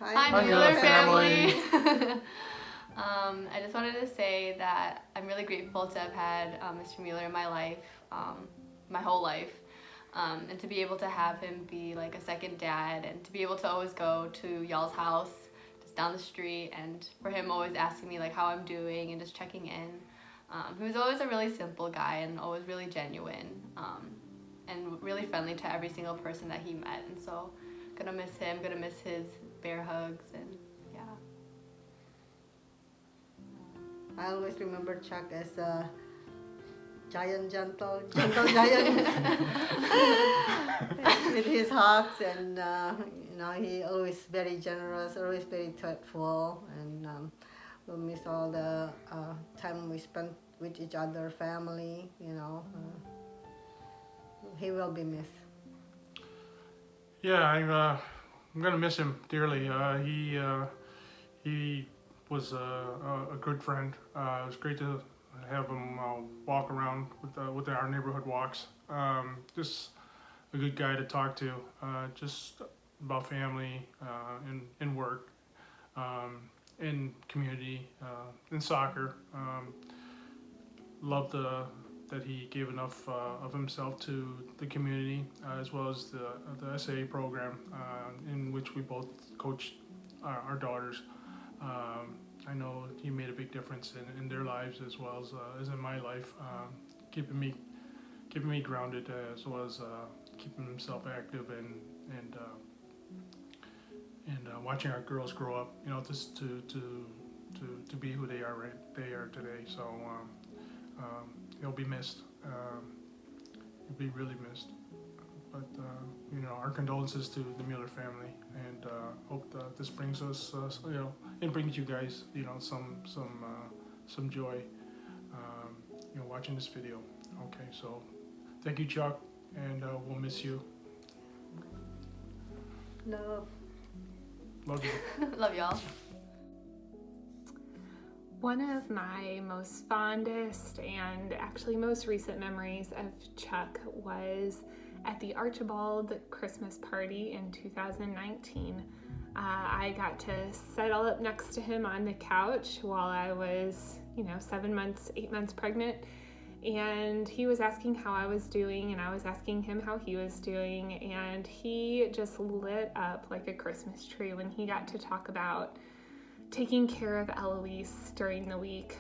Hi, Mueller family. I just wanted to say that I'm really grateful to have had Mr. Mueller in my life, my whole life, and to be able to have him be like a second dad, and to be able to always go to y'all's house just down the street, and for him always asking me like how I'm doing and just checking in. He was always a really simple guy and always really genuine, and really friendly to every single person that he met, and so gonna miss him, gonna miss his bear hugs, and yeah. I always remember Chuck as a gentle giant with his hugs, and he always very generous, always very thoughtful, and we'll miss all the time we spent with each other, family. He will be missed. Yeah, I'm gonna miss him dearly. He was a good friend. It was great to have him walk around with our neighborhood walks. Just a good guy to talk to, just about family, in work, in community, in soccer. Loved that he gave enough of himself to the community, as well as the SAA program, in which we both coached our daughters. I know he made a big difference in their lives as well as in my life, keeping me grounded, as well as keeping himself active and watching our girls grow up. Just to be who they are today. So he'll be missed. He'll be really missed. But our condolences to the Mueller family, and hope that this brings us, it brings you guys, some joy, watching this video. Okay, so thank you, Chuck, and we'll miss you. Love you. Love y'all. One of my most fondest and actually most recent memories of Chuck was at the Archibald Christmas party in 2019. I got to settle up next to him on the couch while I was, 8 months pregnant. And he was asking how I was doing, and I was asking him how he was doing. And he just lit up like a Christmas tree when he got to talk about taking care of Eloise during the week.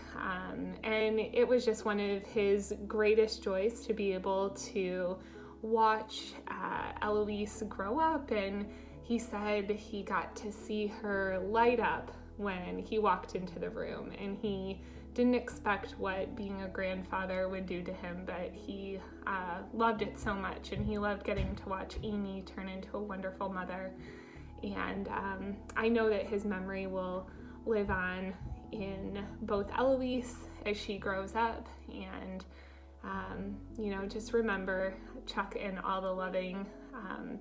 And it was just one of his greatest joys to be able to watch Eloise grow up. And he said he got to see her light up when he walked into the room, and he didn't expect what being a grandfather would do to him, but he loved it so much, and he loved getting to watch Amy turn into a wonderful mother. And I know that his memory will live on in both Eloise as she grows up, and just remember Chuck and all the loving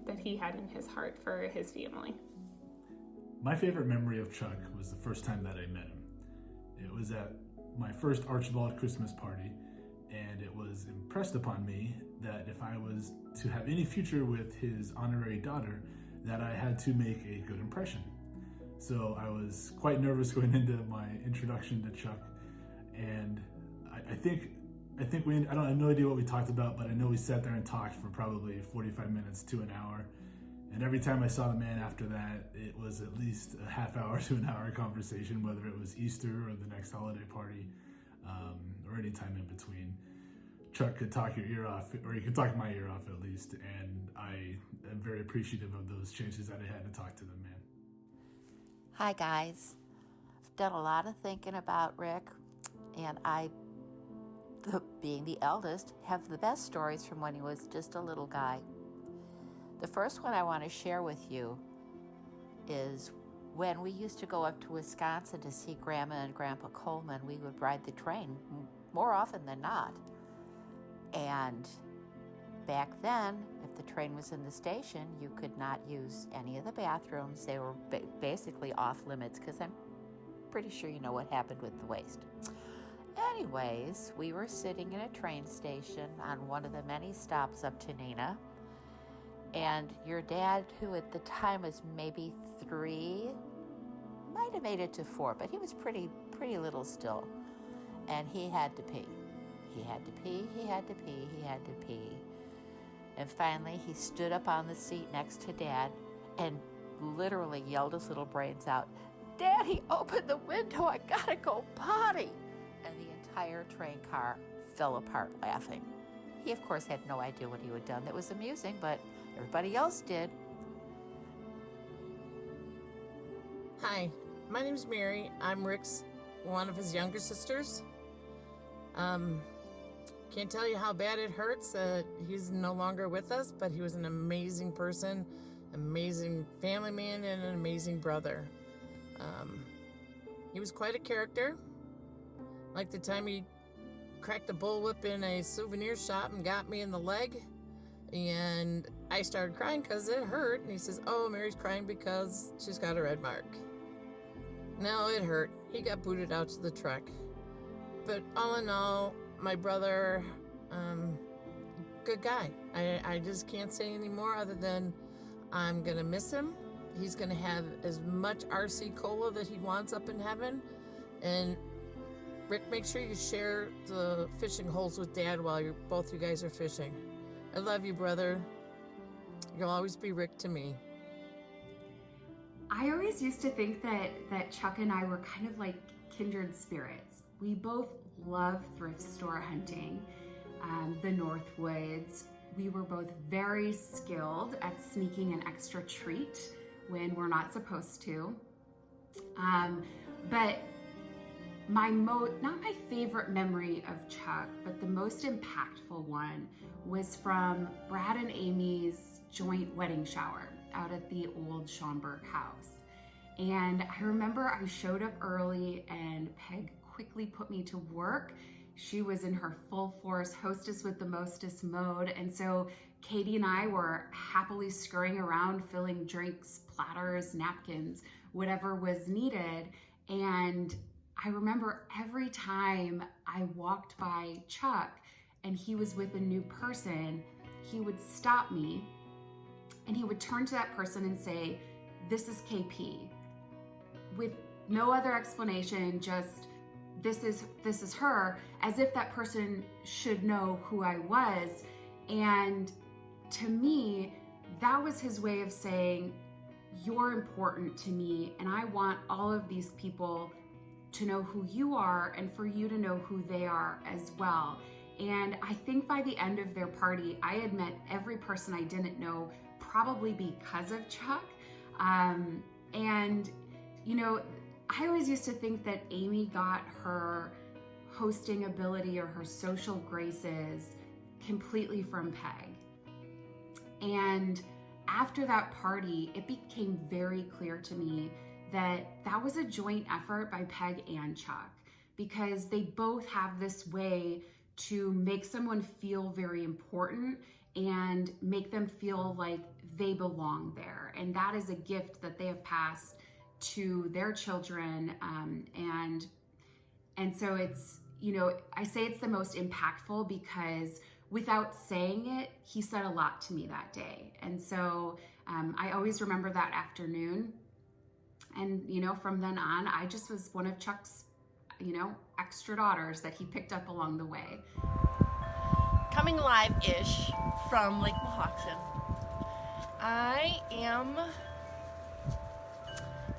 that he had in his heart for his family. My favorite memory of Chuck was the first time that I met him. It was at my first Archibald Christmas party, and it was impressed upon me that if I was to have any future with his honorary daughter, that I had to make a good impression. So I was quite nervous going into my introduction to Chuck, and I think I have no idea what we talked about, but I know we sat there and talked for probably 45 minutes to an hour. And every time I saw the man after that, it was at least a half hour to an hour conversation, whether it was Easter or the next holiday party, or any time in between. Chuck could talk your ear off, or he could talk my ear off at least, and I am very appreciative of those chances that I had to talk to the man. Hi guys, I've done a lot of thinking about Rick, and being the eldest, have the best stories from when he was just a little guy. The first one I want to share with you is when we used to go up to Wisconsin to see Grandma and Grandpa Coleman. We would ride the train more often than not. And back then, if the train was in the station, you could not use any of the bathrooms. They were basically off limits, because I'm pretty sure you know what happened with the waste. Anyways, we were sitting in a train station on one of the many stops up to Neenah, and your dad, who at the time was maybe 3, might have made it to 4, but he was pretty little still. And he had to pee. He had to pee, he had to pee, he had to pee. And finally, he stood up on the seat next to Dad and literally yelled his little brains out, "Daddy, open the window, I gotta go potty." And the entire train car fell apart laughing. He, of course, had no idea what he had done that was amusing, but everybody else did. Hi, my name's Mary. I'm Rick's one of his younger sisters. Can't tell you how bad it hurts that he's no longer with us, but he was an amazing person, amazing family man, and an amazing brother. He was quite a character. Like the time he cracked a bullwhip in a souvenir shop and got me in the leg, and I started crying because it hurt, and he says, "Oh, Mary's crying because she's got a red mark." No, it hurt. He got booted out to the truck. But all in all, my brother, good guy. I just can't say any more other than I'm going to miss him. He's going to have as much RC Cola that he wants up in heaven. And Rick, make sure you share the fishing holes with Dad while both you guys are fishing. I love you, brother. You'll always be Rick to me. I always used to think that Chuck and I were kind of like kindred spirits. We both love thrift store hunting, the North Woods. We were both very skilled at sneaking an extra treat when we're not supposed to. But not my favorite memory of Chuck, but the most impactful one was from Brad and Amy's joint wedding shower out at the old Schomburg house. And I remember I showed up early and Peg quickly put me to work. She was in her full force hostess with the mostest mode. And so Katie and I were happily scurrying around filling drinks, platters, napkins, whatever was needed. And I remember every time I walked by Chuck and he was with a new person, he would stop me and he would turn to that person and say, "This is KP," with no other explanation, just this is her, as if that person should know who I was. And to me, that was his way of saying, "You're important to me, and I want all of these people to know who you are and for you to know who they are as well." And I think by the end of their party, I had met every person I didn't know, probably because of Chuck. And, you know, I always used to think that Amy got her hosting ability or her social graces completely from Peg. And after that party, it became very clear to me that that was a joint effort by Peg and Chuck, because they both have this way to make someone feel very important and make them feel like they belong there. And that is a gift that they have passed to their children. And so it's, you know, I say it's the most impactful because without saying it, he said a lot to me that day. And so I always remember that afternoon. And, you know, from then on, I just was one of Chuck's, you know, extra daughters that he picked up along the way. Coming live-ish from Lake Mohawkson. I am going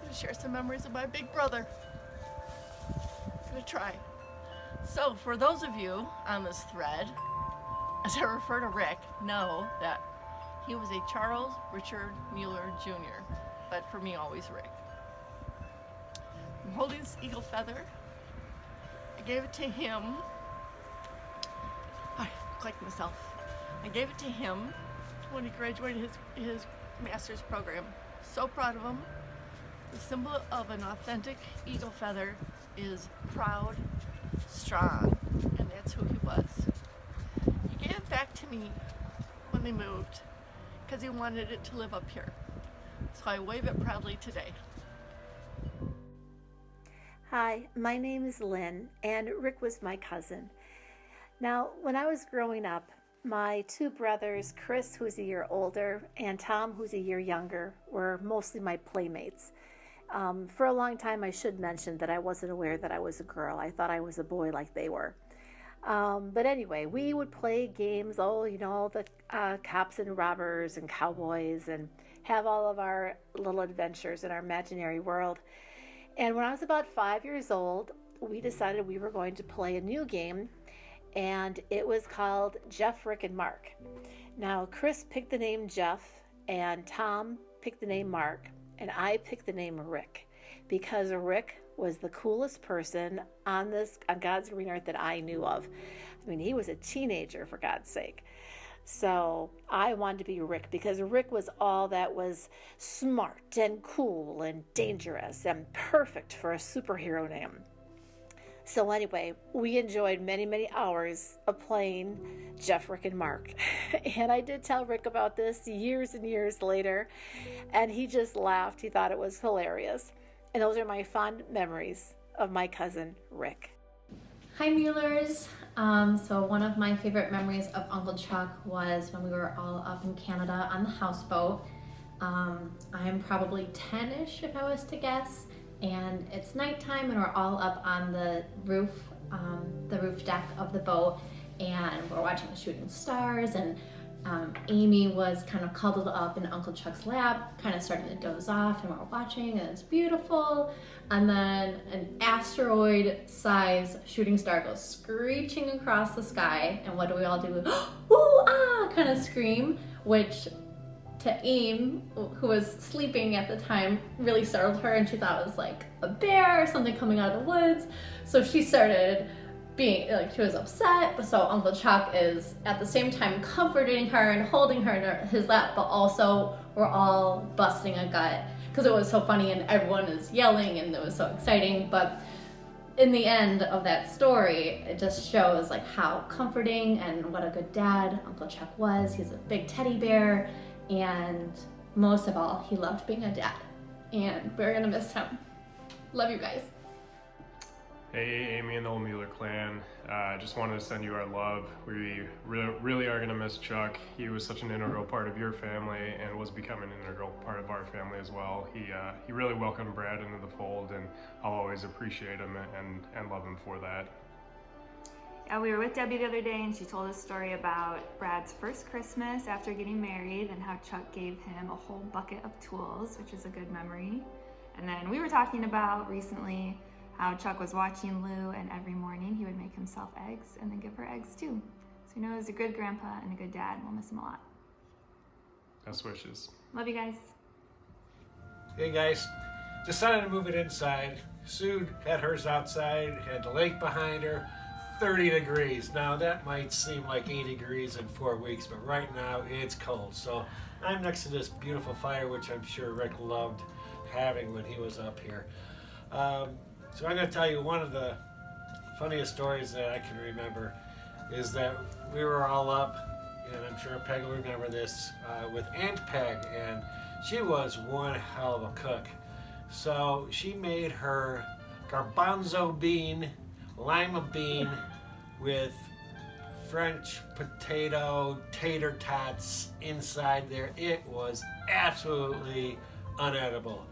to share some memories of my big brother. I'm going to try. So for those of you on this thread, as I refer to Rick, know that he was a Charles Richard Mueller Jr., but for me, always Rick. I'm holding this eagle feather. I gave it to him. I clicked myself. I gave it to him when he graduated his master's program. So proud of him. The symbol of an authentic eagle feather is proud, strong, and that's who he was. He gave it back to me when they moved because he wanted it to live up here. So I wave it proudly today. Hi, my name is Lynn, and Rick was my cousin. Now, when I was growing up, my two brothers, Chris, who's a year older, and Tom, who's a year younger, were mostly my playmates. For a long time, I should mention that I wasn't aware that I was a girl. I thought I was a boy like they were. But anyway, we would play games, all the cops and robbers and cowboys, and have all of our little adventures in our imaginary world. And when I was about 5 years old, we decided we were going to play a new game, and it was called Jeff, Rick, and Mark. Now, Chris picked the name Jeff, and Tom picked the name Mark, and I picked the name Rick, because Rick was the coolest person on God's green earth that I knew of. I mean, he was a teenager, for God's sake. So I wanted to be Rick because Rick was all that was smart and cool and dangerous and perfect for a superhero name. So anyway, we enjoyed many, many hours of playing Jeff, Rick, and Mark. And I did tell Rick about this years and years later, and he just laughed. He thought it was hilarious. And those are my fond memories of my cousin, Rick. Hi Muellers. So one of my favorite memories of Uncle Chuck was when we were all up in Canada on the houseboat. I'm probably 10-ish if I was to guess, and it's nighttime and we're all up on the roof deck of the boat, and we're watching the shooting stars, and Amy was kind of cuddled up in Uncle Chuck's lap, kind of starting to doze off, and we're watching, and it's beautiful. And then an asteroid-sized shooting star goes screeching across the sky, and what do we all do? Ooh, ah, kind of scream, which to Amy, who was sleeping at the time, really startled her, and she thought it was like a bear or something coming out of the woods. So she started being like, she was upset, but so Uncle Chuck is at the same time comforting her and holding her in his lap, but also we're all busting a gut because it was so funny and everyone is yelling and it was so exciting. But in the end of that story, it just shows like how comforting and what a good dad Uncle Chuck was. He's a big teddy bear, and most of all, he loved being a dad, and we're gonna miss him. Love you guys. Hey, Amy and the whole Mueller clan. Just wanted to send you our love. We really are going to miss Chuck. He was such an integral part of your family and was becoming an integral part of our family as well. He really welcomed Brad into the fold, and I'll always appreciate him and love him for that. Yeah, we were with Debbie the other day, and she told a story about Brad's first Christmas after getting married and how Chuck gave him a whole bucket of tools, which is a good memory. And then we were talking about recently how Chuck was watching Lou, and every morning he would make himself eggs and then give her eggs too. So he knows he's a good grandpa and a good dad, and we'll miss him a lot. Best wishes. Love you guys. Hey guys, decided to move it inside. Sue had hers outside, had the lake behind her, 30 degrees. Now that might seem like 80 degrees in 4 weeks, but right now it's cold. So I'm next to this beautiful fire, which I'm sure Rick loved having when he was up here. So I'm going to tell you one of the funniest stories that I can remember is that we were all up, and I'm sure Peg will remember this, with Aunt Peg, and she was one hell of a cook. So she made her garbanzo bean, lima bean with French potato tater tots inside there. It was absolutely unedible.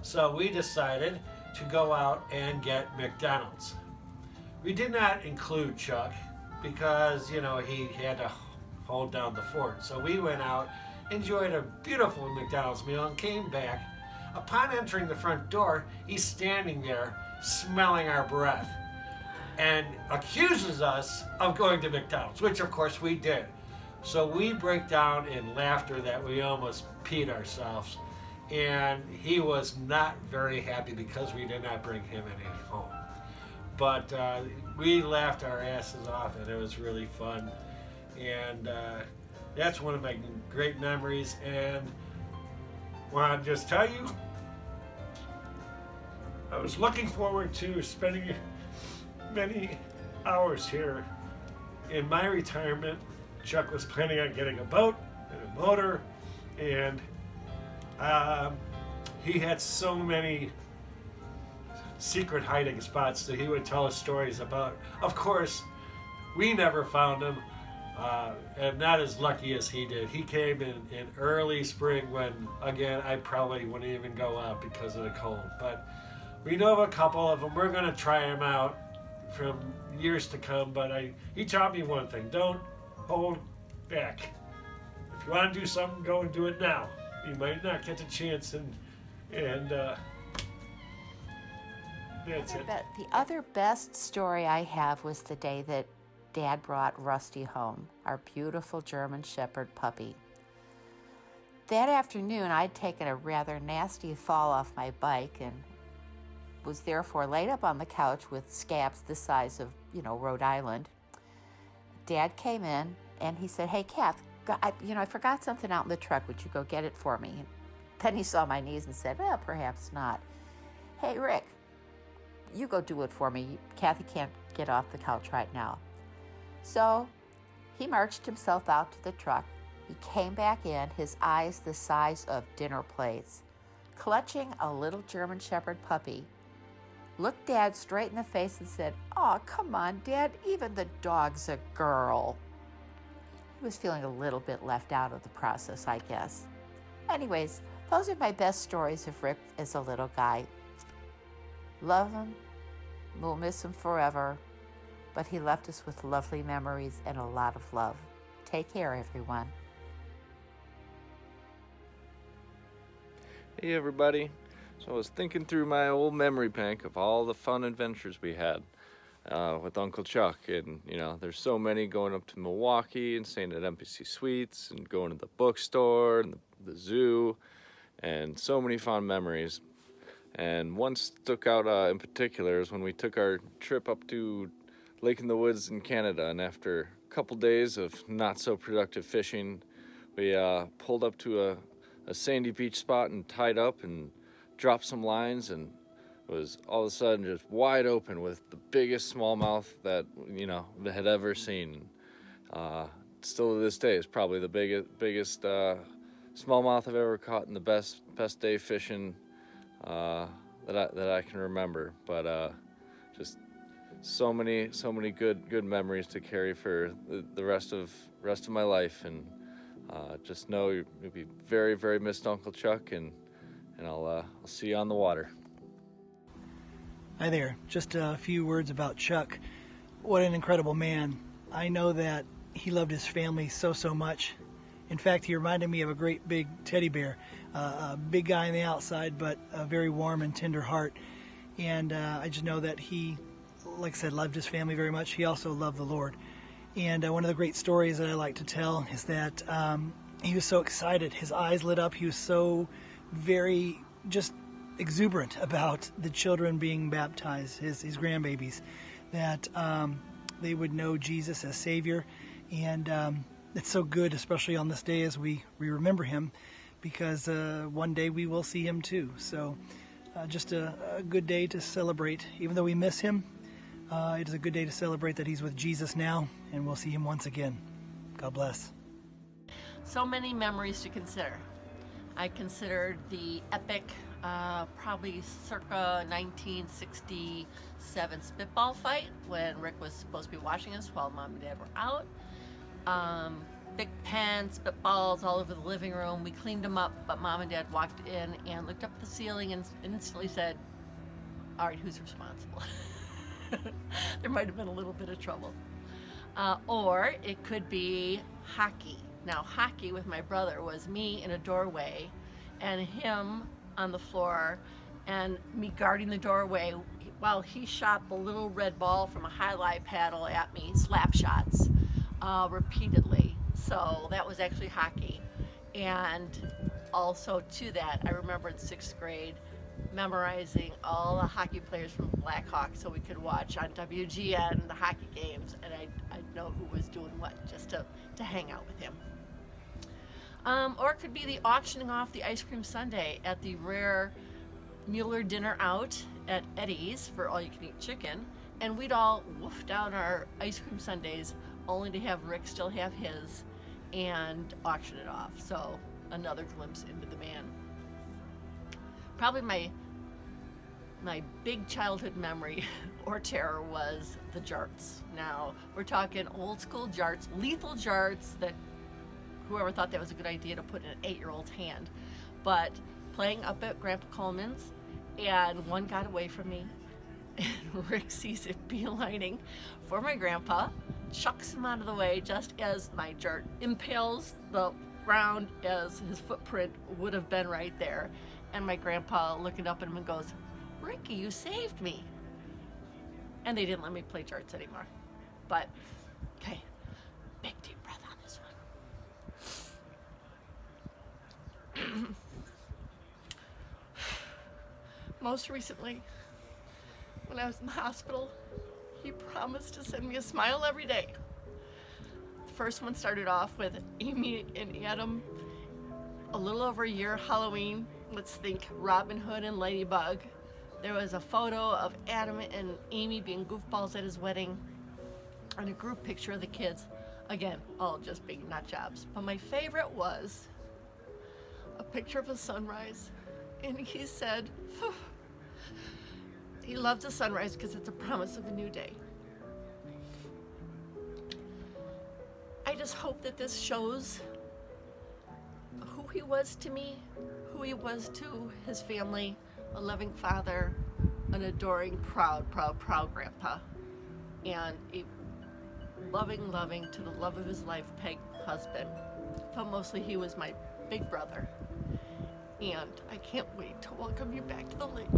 So we decided to go out and get McDonald's. We did not include Chuck because, he had to hold down the fort. So we went out, enjoyed a beautiful McDonald's meal, and came back. Upon entering the front door, he's standing there smelling our breath and accuses us of going to McDonald's, which of course we did. So we break down in laughter that we almost peed ourselves. And he was not very happy because we did not bring him any home. But we laughed our asses off, and it was really fun. And that's one of my great memories. And want to just tell you, I was looking forward to spending many hours here. In my retirement, Chuck was planning on getting a boat and a motor, and he had so many secret hiding spots that he would tell us stories about. Of course, we never found them. and not as lucky as he did. He came in early spring when, again, I probably wouldn't even go out because of the cold. But we know of a couple of them. We're going to try them out from years to come. But he taught me one thing: don't hold back. If you want to do something, go and do it now. You might not get the chance, and that's it. The other best story I have was the day that Dad brought Rusty home, our beautiful German Shepherd puppy. That afternoon, I'd taken a rather nasty fall off my bike and was therefore laid up on the couch with scabs the size of, Rhode Island. Dad came in and he said, "Hey, Kath, I forgot something out in the truck. Would you go get it for me?" Then he saw my knees and said, "Well, perhaps not. Hey, Rick, you go do it for me. Kathy can't get off the couch right now." So he marched himself out to the truck. He came back in, his eyes the size of dinner plates, clutching a little German Shepherd puppy, looked Dad straight in the face and said, "Oh, come on, Dad, even the dog's a girl." He was feeling a little bit left out of the process, I guess. Anyways, those are my best stories of Rick as a little guy. Love him. We'll miss him forever. But he left us with lovely memories and a lot of love. Take care, everyone. Hey, everybody. So I was thinking through my old memory bank of all the fun adventures we had with Uncle Chuck. And, there's so many, going up to Milwaukee and staying at Embassy Suites and going to the bookstore and the zoo, and so many fond memories. And one stuck out in particular is when we took our trip up to Lake in the Woods in Canada, and after a couple days of not so productive fishing, we pulled up to a sandy beach spot and tied up and dropped some lines, and was all of a sudden just wide open with the biggest smallmouth that had ever seen. Still to this day, it's probably the biggest smallmouth I've ever caught, and the best day fishing that I can remember. But just so many good memories to carry for the rest of my life, and just know you'll be very, very missed, Uncle Chuck, and I'll see you on the water. Hi there. Just a few words about Chuck. What an incredible man. I know that he loved his family so much. In fact, he reminded me of a great big teddy bear, a big guy on the outside, but a very warm and tender heart. And I just know that he, like I said, loved his family very much. He also loved the Lord. And one of the great stories that I like to tell is that he was so excited. His eyes lit up. He was so very just exuberant about the children being baptized, his grandbabies, that they would know Jesus as Savior. And it's so good, especially on this day as we remember him, because one day we will see him too. So just a good day to celebrate. Even though we miss him, it is a good day to celebrate that he's with Jesus now, and we'll see him once again. God bless. So many memories to consider. I considered the epic, probably circa 1967 spitball fight when Rick was supposed to be watching us while Mom and Dad were out. Big pen, spitballs all over the living room. We cleaned them up, but Mom and Dad walked in and looked up at the ceiling and instantly said, "All right, who's responsible?" There might have been a little bit of trouble. Or it could be hockey. Now, hockey with my brother was me in a doorway and him on the floor and me guarding the doorway while he shot the little red ball from a highlight paddle at me, slap shots, repeatedly. So that was actually hockey. And also to that, I remember in 6th grade memorizing all the hockey players from Blackhawks so we could watch on WGN the hockey games, and I'd know who was doing what just to hang out with him. Or it could be the auctioning off the ice cream sundae at the rare Mueller dinner out at Eddie's for all-you-can-eat chicken, and we'd all wolf down our ice cream sundaes only to have Rick still have his and auction it off. So another glimpse into the man. Probably my big childhood memory or terror was the jarts. Now, we're talking old school jarts, lethal jarts that whoever thought that was a good idea to put in an 8-year-old's hand. But playing up at Grandpa Coleman's, and one got away from me, and Rick sees it beelining for my grandpa, chucks him out of the way just as my jart impales the ground as his footprint would have been right there. And my grandpa looking up at him and goes, "Ricky, you saved me." And they didn't let me play jarts anymore. But, okay, big deep breath on this one. Most recently, when I was in the hospital, he promised to send me a smile every day. The first one started off with Amy and Adam, a little over a year, Halloween. Let's think Robin Hood and Ladybug. There was a photo of Adam and Amy being goofballs at his wedding, and a group picture of the kids. Again, all just big nut jobs. But my favorite was a picture of a sunrise, and he said, he loves the sunrise because it's a promise of a new day. I just hope that this shows who he was to me, who he was to his family, a loving father, an adoring, proud grandpa, and a loving to the love of his life, Peg, husband. But mostly he was my big brother. And I can't wait to welcome you back to the lake.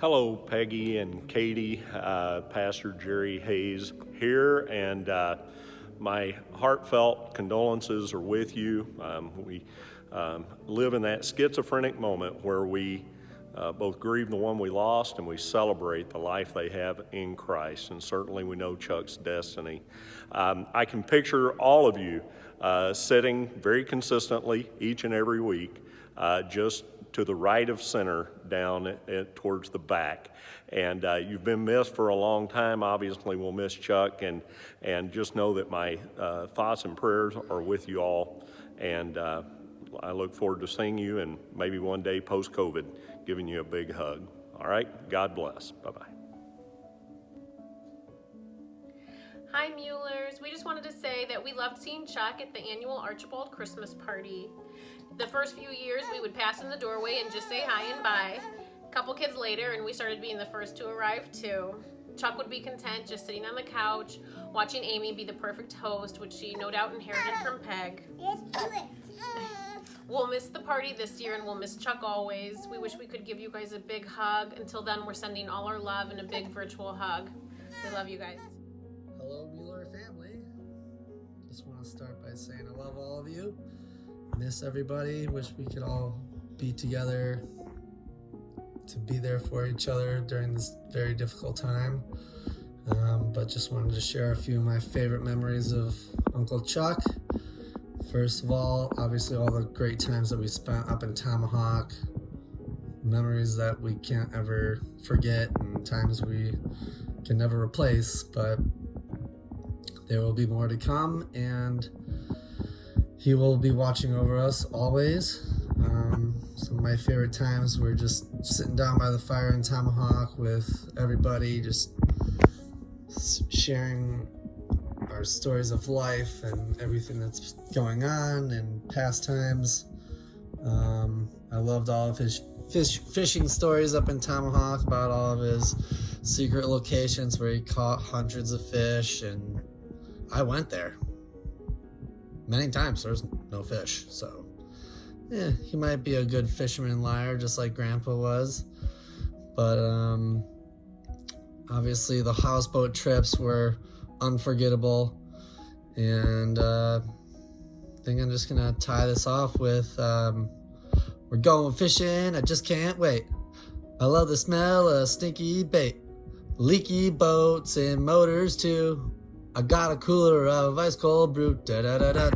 Hello, Peggy and Katie. Pastor Jerry Hayes here, and my heartfelt condolences are with you. We live in that schizophrenic moment where we both grieve the one we lost and we celebrate the life they have in Christ, and certainly we know Chuck's destiny. I can picture all of you sitting very consistently each and every week, just to the right of center down towards the back. And you've been missed for a long time. Obviously, we'll miss Chuck, and just know that my thoughts and prayers are with you all. And I look forward to seeing you, and maybe one day post-COVID, giving you a big hug. All right? God bless. Bye-bye. Hi, Muellers. We just wanted to say that we loved seeing Chuck at the annual Archibald Christmas party. The first few years, we would pass in the doorway and just say hi and bye. A couple kids later, and we started being the first to arrive too. Chuck would be content just sitting on the couch, watching Amy be the perfect host, which she no doubt inherited from Peg. Let's do it. We'll miss the party this year, and we'll miss Chuck always. We wish we could give you guys a big hug. Until then, we're sending all our love and a big virtual hug. We love you guys. Hello, Mueller family. Just want to start by saying I love all of you. Miss everybody. Wish we could all be together to be there for each other during this very difficult time. But just wanted to share a few of my favorite memories of Uncle Chuck. First of all, obviously all the great times that we spent up in Tomahawk, memories that we can't ever forget and times we can never replace, but there will be more to come, and he will be watching over us always. Some of my favorite times were just sitting down by the fire in Tomahawk with everybody, just sharing our stories of life and everything that's going on and pastimes. I loved all of his fishing stories up in Tomahawk about all of his secret locations where he caught hundreds of fish, and I went there many times. There's no fish, so he might be a good fisherman and liar, just like Grandpa was. But obviously the houseboat trips were unforgettable. And I think I'm just gonna tie this off with we're going fishing, I just can't wait. I love the smell of stinky bait, leaky boats and motors too. I got a cooler of ice cold brew. Da da da da.